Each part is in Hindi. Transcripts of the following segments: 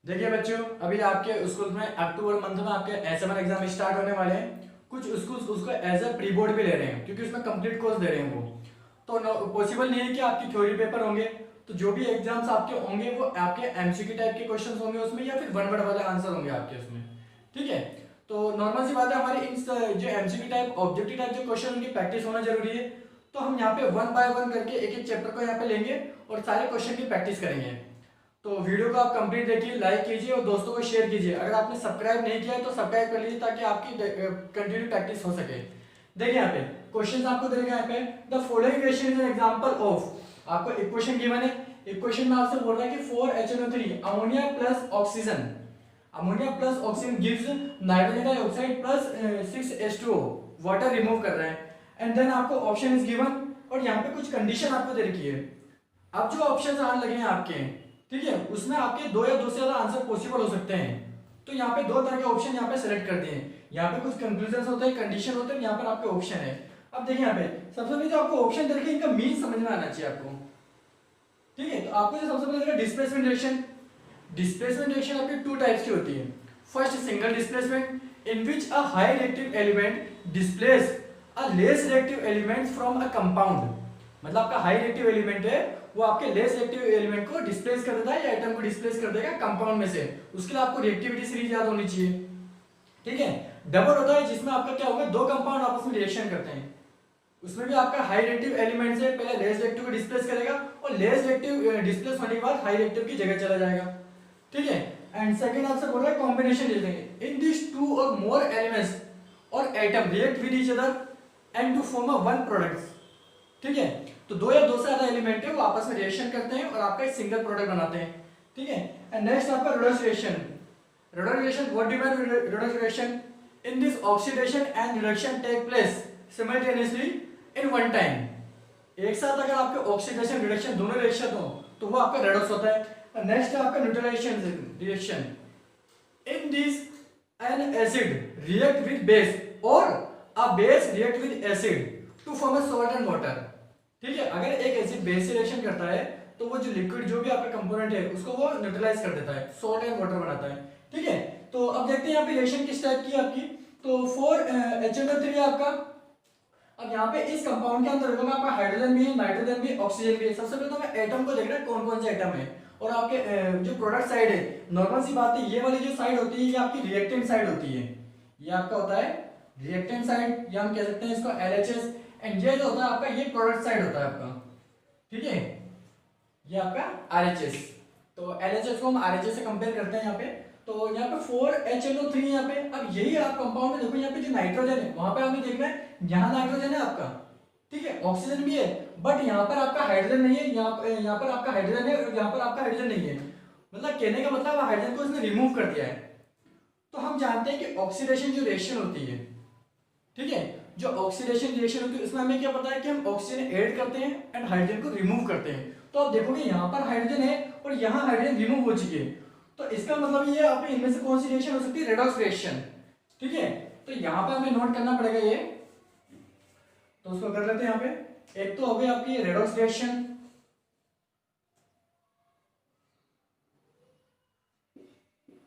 देखिए बच्चों, अभी आपके स्कूल में अक्टूबर मंथ में आपके एस1 एग्जाम स्टार्ट होने वाले हैं। कुछ स्कूल उसको एज अ प्री बोर्ड भी ले रहे हैं क्योंकि उसमें कंप्लीट कोर्स दे रहे हैं वो। तो पॉसिबल नहीं है कि आपकी थ्योरी पेपर होंगे। तो जो भी एग्जाम्स आपके होंगे वो आपके एमसीक्यू टाइप के क्वेश्चंस होंगे उसमें, या फिर वन वर्ड वाले आंसर होंगे आपके उसमें। ठीक है। तो नॉर्मल सी बात है, हमारी इन जो एमसीक्यू टाइप ऑब्जेक्टिव टाइप जो क्वेश्चन उनकी प्रैक्टिस होना जरूरी है। तो हम यहाँ पे वन बाय वन करके एक एक चैप्टर को यहाँ पे लेंगे और सारे क्वेश्चन की प्रैक्टिस करेंगे। तो वीडियो को आप कंप्लीट देखिए, लाइक कीजिए और दोस्तों को शेयर कीजिए। अगर आपने सब्सक्राइब नहीं किया है तो सब्सक्राइब कर लीजिए ताकि आपकी कंटिन्यू प्रैक्टिस हो सके। देखिए यहाँ पे क्वेश्चन आपको देगा, यहाँ पे the following question is an example of. आपको इक्वेशन गिवन है, इक्वेशन में आपसे बोल रहा है कि 4HNO3 ammonia plus oxygen, ammonia plus oxygen gives nitrogen dioxide plus 6H2O, water remove कर रहे हैं। एंड देन आपको ऑप्शन इज गिवन और यहाँ पे कुछ कंडीशन आपको दे रखी है। अब जो ऑप्शन आने लगे हैं आपके, ठीक है, उसमें आपके दो या दो से ज्यादा आंसर पॉसिबल हो सकते हैं। तो यहाँ पे दो तरह के ऑप्शन यहाँ पे सेलेक्ट कर दिए हैं। यहाँ पे कुछ कंक्लूजन होते हैं, कंडीशन होते हैं, यहाँ पर आपके ऑप्शन है। अब देखिए यहाँ पे सबसे पहले जो आपको ऑप्शन दे रखे इनका मीन समझ में आना चाहिए आपको। ठीक है, तो आपको जो सबसे पहले डिस्प्लेसमेंट डायरेक्शन, डिस्प्लेसमेंट डायरेक्शन आपके टू टाइप्स की होती है। First single displacement in which a high reactive element displace a less reactive element from a compound. मतलब आपका हाई रिएक्टिव एलिमेंट है, वो आपके लेस रिएक्टिव एलिमेंट को डिस्प्लेस कर देता है या आइटम को डिस्प्लेस कर देगा कंपाउंड में से। उसके लिए आपको रिएक्टिविटी सीरीज याद होनी चाहिए। ठीक है। डबल होता है जिसमें आपका क्या होगा, दो कंपाउंड आपस में रिएक्शन करते हैं। उसमें भी आपका हाई रिएक्टिव एलिमेंट से पहले लेस रिएक्टिव को डिस्प्लेस करेगा और लेस रिएक्टिव डिस्प्लेस होने के बाद हाई रिएक्टिव की जगह चला जाएगा। ठीक है। एंड सेकंड आपसे बोल रहा है कॉम्बिनेशन देंगे इन this two or more elements or atom react with each other and to form a one product. ठीक है, तो दो या दो से ज्यादा एलिमेंट है वो आपस में रिएक्शन करते हैं और आपका एक सिंगल प्रोडक्ट बनाते हैं। ठीक है। एंड नेक्स्ट आपका redox reaction. Redox reaction, what do mean redox reaction? In this oxidation and reduction take place simultaneously in one time. एक साथ अगर आपके ऑक्सीडेशन रिडक्शन दोनों रिएक्शन हो तो वो आपका रेडॉक्स होता है। नेक्स्ट है आपका neutralisation reaction. In this an acid react with base और a base react with acid to form a salt and water. ठीक है, अगर एक एसिड बेस से रिएक्शन करता है तो वो जो लिक्विड जो भी आपका कंपोनेंट है उसको वो न्यूट्रलाइज कर देता है, सॉल्ट एंड वाटर बनाता है। ठीक है, तो अब देखते हैं यहाँ पे रिएक्शन किस टाइप की है आपकी। तो 4HNO3 है आपका। अब यहाँ पे इस कंपाउंड के अंदर होगा आपका हाइड्रोजन भी है, नाइट्रोजन भी, ऑक्सीजन भी है। सबसे पहले तो मैं एटम को देख रहा है कौन कौन से एटम है और आपके जो प्रोडक्ट साइड है। नॉर्मल सी बात है, ये वाली जो साइड होती है ये आपकी रिएक्टेंट साइड होती है। ये आपका होता है रिएक्टेंट साइड, या हम कह सकते हैं इसको LHS। एंड ये जो होता है आपका ये प्रोडक्ट साइड होता है आपका। ठीक है, ये आपका RHS। तो LHS को हम RHS से कंपेयर करते हैं यहाँ पे। तो यहाँ पे 4HNO3 यहाँ पे। अब यही आप कंपाउंड में देखो, यहाँ पे जो नाइट्रोजन है वहां पे हमें देखना है, यहाँ नाइट्रोजन है आपका। ठीक है, ऑक्सीजन भी है, बट यहाँ पर आपका हाइड्रोजन नहीं है। यहाँ पर आपका हाइड्रोजन है और यहाँ पर आपका हाइड्रोजन नहीं है। मतलब कहने का मतलब हाइड्रोजन को इसने रिमूव कर दिया है। तो हम जानते हैं कि ऑक्सीडेशन जो रिएक्शन होती है, ठीक है, जो ऑक्सीडेशन रिएक्शन होती है उसमें हमें क्या पता है कि हम ऑक्सीजन ऐड करते हैं एंड हाइड्रोजन को रिमूव करते हैं। तो आप देखोगे यहाँ पर हाइड्रोजन है और यहाँ हाइड्रोजन रिमूव हो चुकी है। तो इसका मतलब ये आपके इनमें से कौन सी रिएक्शन हो सकती है, रेडॉक्स रिएक्शन। ठीक है, तो यहाँ पर हमें नोट करना पड़ेगा ये। तो उसको कर लेते हैं यहाँ पे। एक तो हो गई आपकी रेडॉक्स रिएक्शन,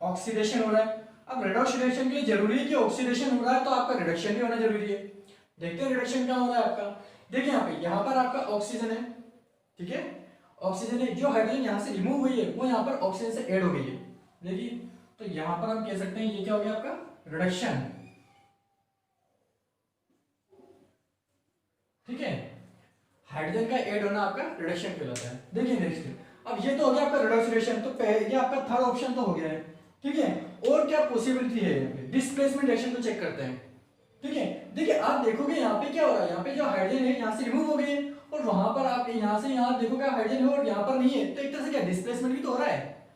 ऑक्सीडेशन हो रहा है। अब रेडॉक्स रिएक्शन के लिए जरूरी है कि ऑक्सीडेशन हो रहा है तो आपका रिडक्शन भी होना जरूरी है। देखते हैं रिडक्शन क्या हो रहा है आपका। देखिए यहाँ पर आपका ऑक्सीजन है। ठीक है, ऑक्सीजन है, जो हाइड्रोजन यहाँ से रिमूव हुई है वो यहाँ पर ऑक्सीजन से ऐड हो गई है। देखिए, तो यहाँ पर हम कह सकते हैं ये क्या हो गया आपका, रिडक्शन। ठीक है, हाइड्रोजन का ऐड होना आपका रिडक्शन कहलाता है। देखिए नेक्स्ट, अब ये तो हो गया आपका रिडक्स रिएक्शन। तो ये आपका थर्ड ऑप्शन तो हो गया है। ठीक है, और क्या पॉसिबिलिटी है यहाँ पे, डिस्प्लेसमेंट रिएक्शन को चेक करते हैं। ठीक है, देखिए आप देखोगे यहाँ पे क्या हो रहा है, यहाँ पे जो हाइड्रोजन है यहाँ से रिमूव हो गई है और वहां पर आप यहाँ से यहाँ देखोगे हाइड्रोजन है और यहाँ पर नहीं है। तो एक तरह से क्या डिस्प्लेसमेंट भी तो हो रहा है।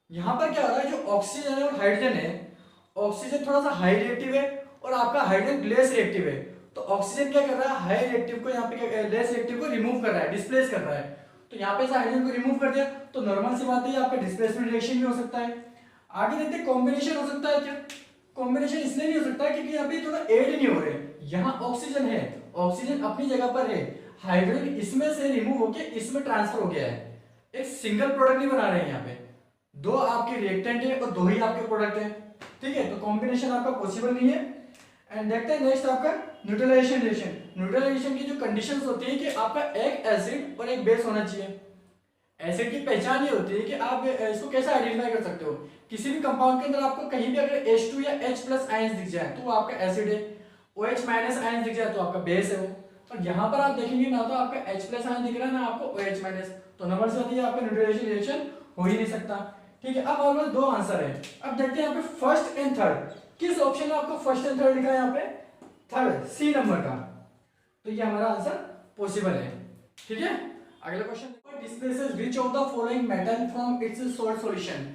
यहाँ पर क्या हो रहा है, जो ऑक्सीजन है और हाइड्रोजन है, ऑक्सीजन थोड़ा सा हाई रिएक्टिव है और आपका हाइड्रोजन लेस रिएक्टिव है। तो ऑक्सीजन क्या कर रहा है, हाई रिएक्टिव को यहाँ पे लेस रिएक्टिव को रिमूव कर रहा है, डिस्प्लेस कर रहा है। तो यहाँ पे से हाइड्रोजन को रिमूव कर दिया तो नॉर्मल सी बात है आपका डिस्प्लेसमेंट रिएक्शन भी हो सकता है। आगे देखते हैं कॉम्बिनेशन हो सकता है क्या। कॉम्बिनेशन इसलिए नहीं हो सकता क्योंकि यहाँ पे थोड़ा ऐड नहीं हो रहे। यहाँ ऑक्सीजन है, ऑक्सीजन अपनी जगह पर है, हाइड्रोजन इसमें से रिमूव होके इसमें ट्रांसफर हो गया है, एक सिंगल प्रोडक्ट नहीं बना रहे हैं यहाँ पे। दो आपके रिएक्टेंट है और दो ही आपके प्रोडक्ट है, ठीक है, तो कॉम्बिनेशन आपका पॉसिबल नहीं है। एंड देखते हैं नेक्स्ट आपका न्यूट्रलाइजेशन रिएक्शन। न्यूट्रलाइजेशन की जो कंडीशंस होती है कि आपका एक एसिड और एक बेस होना चाहिए। एसिड की पहचान ये होती है कि आप इसको कैसे आइडेंटिफाई कर सकते हो, किसी भी कंपाउंड के अंदर आपको कहीं भी अगर H2 या H+ आयंस दिख जाए तो वो आपका एसिड है, OH- आयंस दिख जाए तो आपका बेस है वो। और यहाँ पर आप देखेंगे ना तो आपका H+ आयन दिख रहा है ना आपको OH-, तो नंबर से होती है आपका न्यूट्रलाइजेशन रिएक्शन हो ही नहीं सकता, ठीक है। अब हमारे पास दो आंसर है, अब देखते हैं यहाँ पे फर्स्ट एंड थर्ड, किस ऑप्शन में आपको फर्स्ट एंड थर्ड लिखा है, यहाँ पे थर्ड सी नंबर का, तो ये हमारा आंसर पॉसिबल है, ठीक है। अगला question, displaces which of the following metal from its salt solution.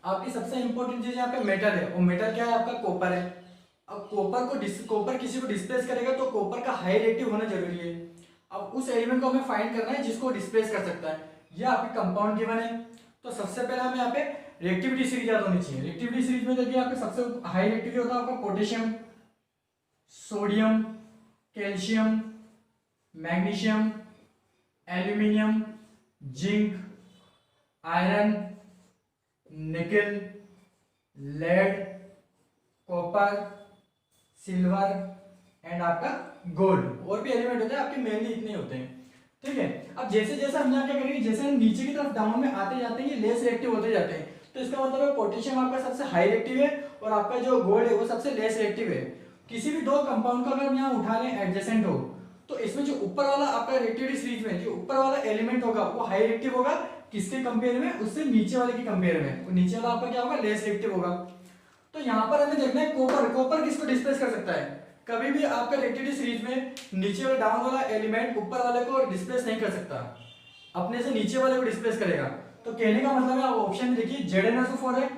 आपकी सबसे इंपॉर्टेंट चीज यहाँ पे मेटल है, और मेटल क्या है आपका कॉपर है। अब कॉपर किसी को डिस्प्लेस करेगा तो कॉपर का हाई रिएक्टिव होना जरूरी है। अब उस एलिमेंट को हमें फाइंड करना है जिसको डिस्प्लेस कर सकता है, यह आपके कंपाउंड गिवन है। तो सबसे पहले हमें यहाँ पे रिएक्टिविटी सीरीज याद होनी चाहिए। रिएक्टिविटी सीरीज में देखिए आपके सबसे हाई रिएक्टिविटी होता है आपका potassium, sodium, calcium, magnesium, aluminium, zinc, iron, निकल, लेड, कॉपर, सिल्वर एंड आपका गोल्ड। और भी एलिमेंट होते हैं आपके, मेनली इतने होते हैं, ठीक है। अब जैसे जैसे हम यहाँ क्या करेंगे, जैसे हम नीचे की तरफ डाउन में आते जाते हैं ये लेस रिएक्टिव होते जाते हैं, तो इसका मतलब है पोटेशियम आपका सबसे हाई रिएक्टिव है और आपका जो गोल्ड है वो सबसे लेस रिएक्टिव है। किसी भी दो कंपाउंड को अगर हम यहाँ उठा लें एडजेसेंट हो, तो इसमें जो ऊपर वाला आपका रिएक्टिविटी सीरीज में जो ऊपर वाला एलिमेंट होगा वो हाई रिएक्टिव होगा, किसके कंपेयर में, उससे नीचे वाले के कंपेयर में, तो नीचे वाला आपका क्या होगा, लेस रिएक्टिव होगा। तो यहाँ पर हमें देखना है कॉपर किसको डिस्प्लेस कर सकता है। कभी भी आपका रिएक्टिविटी सीरीज में नीचे वाला डाउन वाला एलिमेंट ऊपर वाले को डिस्प्लेस नहीं कर सकता, अपने से नीचे वाले को डिस्प्लेस करेगा। तो कहने का मतलब है, आप ऑप्शन देखिए Zn है,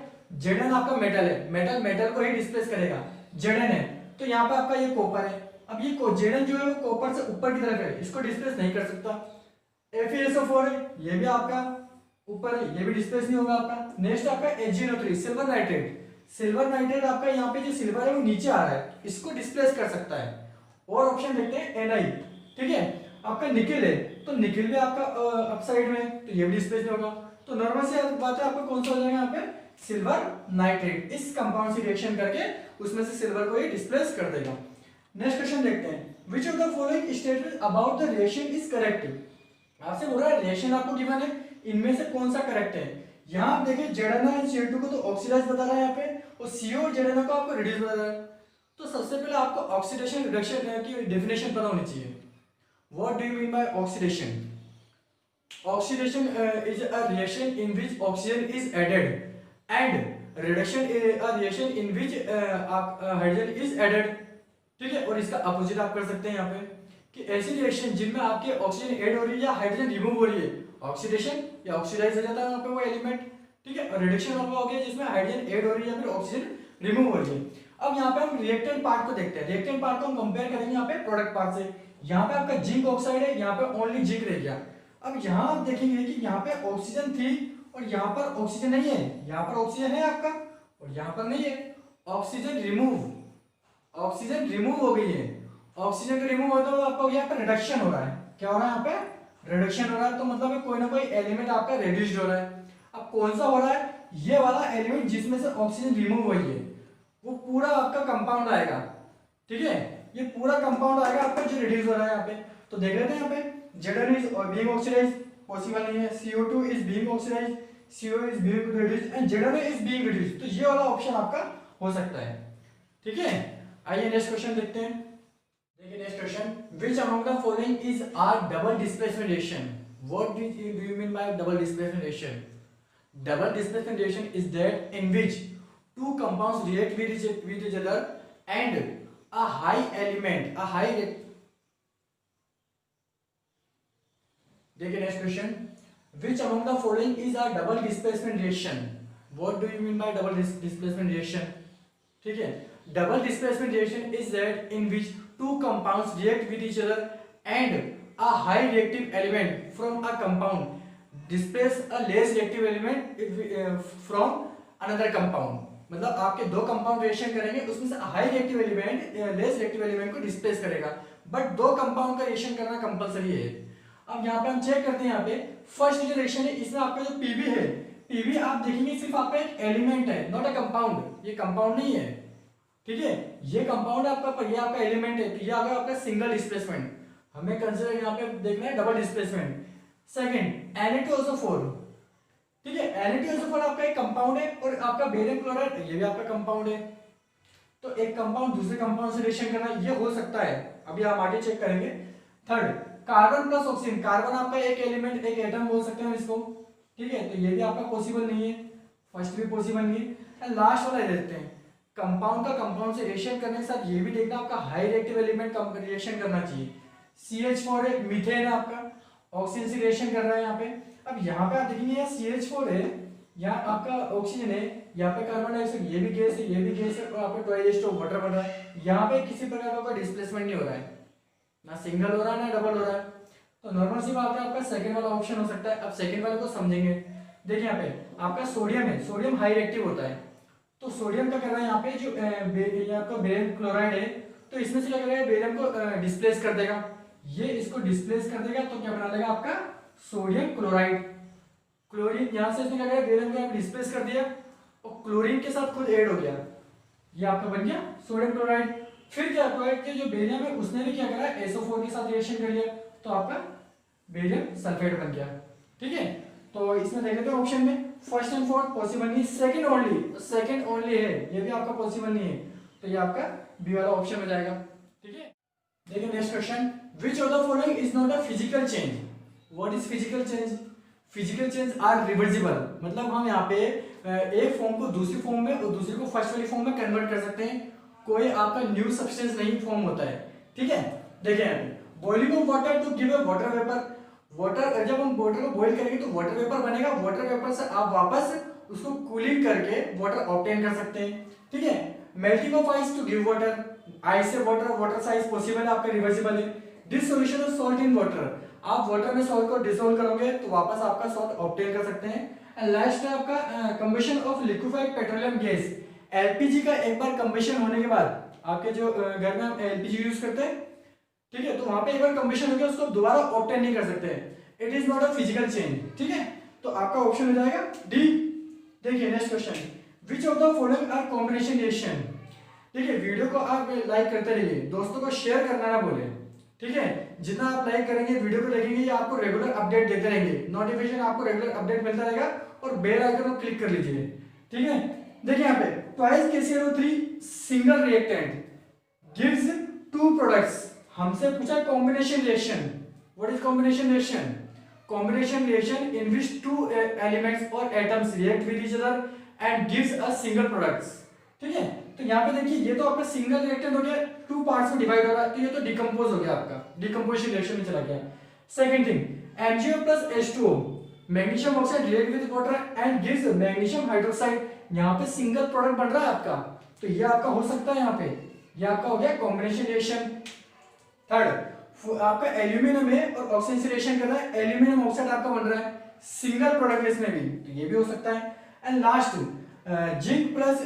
Zn आपका मेटल है, मेटल को ही डिस्प्लेस करेगा, Zn है। तो यहाँ पर आपका ये कॉपर है, अब ये Zn जो है वो कॉपर से ऊपर की तरफ है, इसको डिस्प्लेस नहीं कर सकता। FeSO4 है, ये भी आपका ऊपर है, ये भी डिस्प्लेस नहीं होगा आपका। नेक्स्ट आपका HgNO3 सिल्वर नाइट्रेट आपका यहाँ पे जो सिल्वर है वो नीचे आ रहा है, इसको डिस्प्लेस कर सकता है। और ऑप्शन देखते हैं Na, ठीक है। आपका निकल है, तो निकल भी आपका अपसाइड में, तो ये भी डिस्प्लेस नहीं होगा। तो नॉर्मल से बात है, आपका कौन सा हो जाएगा यहाँ पे, सिल्वर नाइट्रेट। इस कंपाउंड से रिएक्शन करके उसमें से सिल्वर को ही डिस्प्लेस कर देगा। नेक्स्ट क्वेश्चन देखते हैं, विच of the following statement about the reaction is correct. आपसे बोल रहा है रिएक्शन आपको गिवन है, इनमें से कौन सा करेक्ट है। यहाँ आप देखिए ZnO को तो ऑक्सीडाइज बता रहा है यहाँ पे, और CO और ZnO को आपको रिड्यूस बता रहा है। तो सबसे पहले आपको ऑक्सीडेशन रिडक्शन की डेफिनेशन पता होनी चाहिए। What do you mean by oxidation. Oxidation is a reaction in which oxygen is added, and reduction a reaction in which hydrogen is added, ठीक है। और इसका अपोजिट आप कर सकते हैं यहाँ पे, कि ऐसी रिएक्शन जिनमें आपके ऑक्सीजन ऐड हो रही है या हाइड्रोजन रिमूव हो रही है, ऑक्सीडेशन या ऑक्सीडाइज हो जाता है वहाँ पे वो एलिमेंट, ठीक है। और रिडक्शन आपका हो गया जिसमें हाइड्रोजन ऐड हो रही है या फिर ऑक्सीजन रिमूव हो रही है। अब यहाँ पे हम रिएक्टेंट पार्ट को देखते हैं, रिएक्टेंट पार्ट को हम कंपेयर करेंगे यहाँ पे प्रोडक्ट पार्ट से। यहाँ पे आपका जिंक ऑक्साइड है, यहाँ पे ओनली जिंक रह गया। अब यहाँ आप देखेंगे कि यहाँ पे ऑक्सीजन थी और यहाँ पर ऑक्सीजन नहीं है, यहाँ पर ऑक्सीजन है आपका और यहाँ पर नहीं है। ऑक्सीजन रिमूव हो गई है। ऑक्सीजन का रिमूव होता है तो आपका यहाँ पे रिडक्शन हो रहा है। क्या हो रहा है यहाँ पे, रिडक्शन हो रहा है। तो मतलब कोई ना कोई एलिमेंट आपका रिड्यूस्ड हो रहा है। अब कौन सा हो रहा है, ये वाला एलिमेंट जिसमें से ऑक्सीजन रिमूव हुई है वो पूरा आपका कंपाउंड आएगा, ठीक है। ये पूरा कंपाउंड आएगा आपका जो रिड्यूस हो रहा है यहाँ पे। तो देख लेते हैं यहाँ पे Zn is being oxidise, possible नहीं है। CO2 is being oxidise, CO is being reduced and Zn is being reduced. तो ये वाला ऑप्शन आपका हो सकता है, ठीक है। आइए नेक्स्ट क्वेश्चन देखते हैं। देखिए next question, which among the following is our double displacement reaction? What do you mean by double displacement reaction? Double displacement reaction is that in which two compounds react with each other and a high element, a high. देखिए next question, which among the following is a double displacement reaction? What do you mean by double displacement reaction? ठीक है, double displacement reaction is that in which two compounds react with each other and a high reactive element from a compound displace a less reactive element from another compound। मतलब आपके दो कंपाउंड रिएक्शन करेंगे, उसमें से high reactive element less reactive element को डिस्प्लेस करेगा, बट दो कंपाउंड का रिएक्शन करना कंपलसरी है। अब यहाँ पे हम चेक करते हैं, यहाँ पे फर्स्ट जो रिएक्शन है इसमें आपका जो Pb है, पीवी आप देखेंगे सिर्फ आपका एक एलिमेंट है, नॉट अ कंपाउंड, ये कंपाउंड नहीं है, ठीक है, ये कंपाउंड आपका पर ये आपका एलिमेंट है, तो ये आगे आपका सिंगल डिस्प्लेसमेंट, हमें कंसीडर यहाँ पे देखना है डबल डिस्प्लेसमेंट। सेकंड Na2SO4, ठीक है, Na2SO4 आपका एक कंपाउंड है और आपका बेरियम क्लोराइड ये भी आपका कंपाउंड है। तो एक कंपाउंड दूसरे कंपाउंड से रिएक्शन करना ये हो सकता है, अभी हम आगे चेक करेंगे। Third, carbon plus oxygen, carbon आपका एक एलिमेंट एक एटम बोल सकते हैं इसको, ठीक है, तो ये भी आपका पॉसिबल नहीं है, फर्स्ट भी पॉसिबल नहीं है। एंड लास्ट वाला देखते हैं, कंपाउंड का कंपाउंड से रिएक्शन करने के साथ ये भी देखना आपका हाई रिएक्टिव एलिमेंट रिएक्शन करना चाहिए। CH4 है, मीथेन है आपका, ऑक्सीजन से रिएक्शन कर रहा है यहाँ पे। अब यहाँ पे आप देखेंगे यहाँ CH4 है, यहाँ आपका ऑक्सीजन है, यहाँ पे कार्बन डाइऑक्साइड, ये भी गैस है, ये भी गैस है, और आपका टॉयलेट ऑफ वाटर बन रहा है। यहाँ पे किसी प्रकार का डिस्प्लेसमेंट नहीं हो रहा है, ना सिंगल हो रहा है ना डबल हो रहा है, तो नॉर्मल सी बात है, आपका सेकंड वाला ऑप्शन हो सकता है। अब सेकंड वाले को समझेंगे, देखिए यहाँ पे आपका सोडियम है, सोडियम हाई रिएक्टिव होता है, तो सोडियम का कर रहा है यहाँ पे जो ये आपका बेरियम क्लोराइड है, तो इसमें से क्या करेगा, बेरियम को डिस्प्लेस कर देगा, ये इसको डिस्प्लेस कर देगा, तो क्या बना देगा आपका सोडियम क्लोराइड। क्लोरीन यहाँ से इसने क्या करा, बेरियम को डिस्प्लेस कर दिया और क्लोरीन के साथ खुद ऐड हो गया, ये आपका बन गया सोडियम क्लोराइड। फिर क्या हुआ कि जो बेरियम है उसने भी क्या करा, SO4 के साथ रिएक्शन कर लिया, तो आपका बेरियम सल्फेट बन गया, ठीक है। तो इसमें देख लेते हैं ऑप्शन में, फर्स्ट एंड फोर्थ पॉसिबल नहीं, सेकंड ओनली है, ये भी आपका पॉसिबल नहीं है, तो ये आपका बी वाला ऑप्शन हो जाएगा, ठीक है। देखिए next question, which of the following is not a physical change. What is physical change? Physical change are reversible, मतलब हम यहाँ पे एक फॉर्म को दूसरी फॉर्म में और दूसरी को फर्स्ट वाली फॉर्म में कन्वर्ट कर सकते हैं, कोई आपका न्यू सब्सटेंस नहीं फॉर्म होता है, ठीक है। देखिए boiling of water to give a water vapour, water जब हम वाटर को बॉईल करेंगे तो वाटर वेपर बनेगा, वाटर वेपर से आप वापस उसको कूलिंग करके वाटर ऑब्टेन कर सकते हैं, ठीक है। Melting of ice to give water, ice से वाटर, वाटर से आइस पॉसिबल है, आपका रिवर्सिबल है। Dissolution of salt in water, आप वाटर में सॉल्ट को डिसोल्व करोगे तो वापस आपका सॉल्ट ऑब्टेन कर सकते हैं। एंड लास्ट है आपका combustion of liquefied petroleum gas, LPG का एक बार कंबशन होने के बाद, आपके जो घर में हम एलपीजी यूज करते हैं, ठीक है, तो वहां पे एक बार कंबशन हो गया उसको दोबारा ऑब्टेन नहीं कर सकते, it is not a physical change, ठीक है। तो आपका ऑप्शन हो जाएगा डी। देखिए next question, which of the following are combination reaction. देखिए वीडियो को आप लाइक करते रहिए, दोस्तों को शेयर करना ना भूलें, ठीक है। जितना आप लाइक करेंगे, वीडियो को देखेंगे, ये आपको रेगुलर अपडेट देते रहेंगे, नोटिफिकेशन आपको रेगुलर अपडेट मिलता रहेगा, और बेल आइकन को क्लिक कर लीजिए, ठीक है। देखिए यहाँ पे twice KClO3 single reactant gives two products, हमसे पूछा combination reaction, what is combination reaction? Combination reaction in which two elements और atoms react with each other and gives a single products, ठीक है। तो यहाँ पे देखिए ये तो आपका सिंगल रिएक्टेंट हो गया, टू पार्ट्स में डिवाइड हो रहा है, तो ये तो डिकम्पोज हो गया, आपका डिकम्पोजिशन रिएक्शन में चला गया। Second thing, MgO plus H2O, magnesium oxide react with water and gives magnesium hydroxide, यहाँ पे सिंगल प्रोडक्ट बन रहा है आपका, तो ये आपका हो सकता है, यहाँ पे ये आपका हो गया कॉम्बिनेशन रिएक्शन। थर्ड, आपका एल्यूमिनियम है और ऑक्सीजन से रिएक्शन कर रहा है, एल्यूमिनियम ऑक्साइड आपका बन रहा है, सिंगल प्रोडक्ट इसमें भी, तो ये भी हो सकता है। And last, zinc plus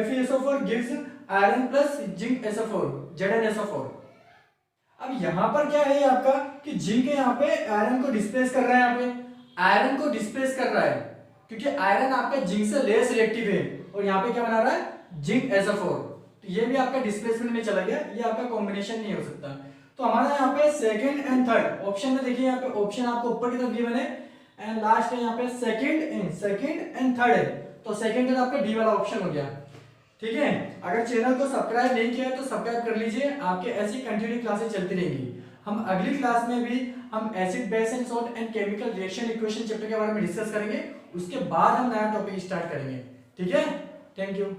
FeSO4 gives iron plus zinc SO4, ZnSO4। अब यहाँ पर क्या है आपका कि जिंक यहाँ पे आयरन को डिस्प्लेस कर रहा है, यहाँ पे आयरन को डिस्प्लेस कर रहा है, क्योंकि आयरन आपका जिंक से लेस रिएक्टिव है, और यहाँ पे क्या बना रहा है, जिंक SO4, तो ये भी आपका डिस्प्लेसमेंट में चला गया, ये आपका कॉम्बिनेशन नहीं हो सकता। तो हमारा यहाँ पे सेकंड एंड थर्ड ऑप्शन में देखिए, यहाँ पे ऑप्शन आपको ऊपर की तरफ गिवन है, एंड लास्ट है यहाँ पे सेकंड एंड थर्ड है, तो सेकंड आपका डी वाला ऑप्शन हो गया, ठीक है। अगर चैनल को सब्सक्राइब नहीं किया है तो सब्सक्राइब कर लीजिए, आपके ऐसी कंटिन्यू क्लासेस चलती रहेंगी। हम अगली क्लास में भी हम acid base and salt and chemical reaction equation chapter के बारे में डिस्कस करेंगे, उसके बाद हम नया टॉपिक स्टार्ट करेंगे, ठीक है। Thank you.